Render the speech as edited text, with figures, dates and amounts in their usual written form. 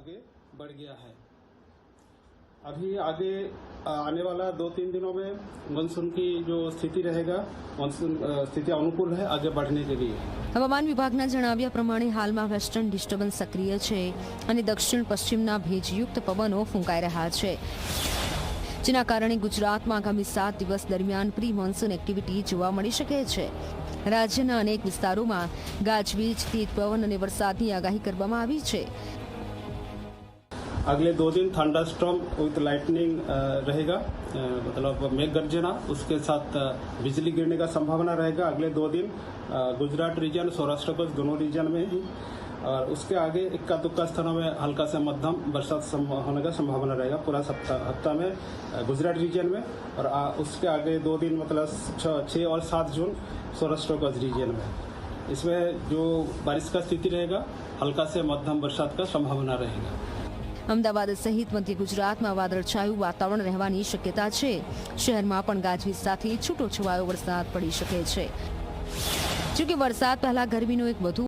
आगे बढ़ गया है। अभी आगे आने वाला 2-3 दिनों में मानसून की जो स्थिति रहेगा, मानसून स्थिति अनुकूल है आगे बढ़ने के लिए। હવામાન વિભાગના જણાવ્યા પ્રમાણે હાલમાં વેસ્ટર્ન ડિસ્ટર્બન્સ સક્રિય છે અને દક્ષિણ પશ્ચિમના ભેજયુક્ત પવનો ફૂંકાઈ રહ્યા છે, જેના કારણે ગુજરાતમાં આગામી 7 દિવસ દરમિયાન પ્રી મોન્સૂન એક્ટિવિટી જોવા મળી શકે છે। રાજ્યના અનેક વિસ્તારોમાં ગાજવીજ, તેજ પવન અને વરસાદની આગાહી કરવામાં આવી છે। अगले 2 दिन थंडरस्टॉर्म विद लाइटनिंग रहेगा, मतलब मेघ गर्जना, उसके साथ बिजली गिरने का संभावना रहेगा। अगले 2 दिन गुजरात रीजन, सौराष्ट्र कच्छ दोनों रीजन में ही, और उसके आगे इक्का दुक्का स्थानों में हल्का से मध्यम बरसात होने का संभावना रहेगा पूरा हफ्ता में गुजरात रीजन में। और उसके आगे 2 दिन मतलब 6 और 7 जून सौराष्ट्र कच्छ रीजन में। इसमें जो बारिश का स्थिति रहेगा, हल्का से मध्यम बरसात का संभावना रहेगा। અમદાવાદ સહિત મધ્ય ગુજરાતમાં વાદળછાયું વાતાવરણ રહેવાની શક્યતા છે। શહેરમાં પણ ગાજવીજ સાથે છૂટો છવાયો વરસાદ પડી શકે છે। જોકે વરસાદ પહેલા ગરમીનો એક વધુ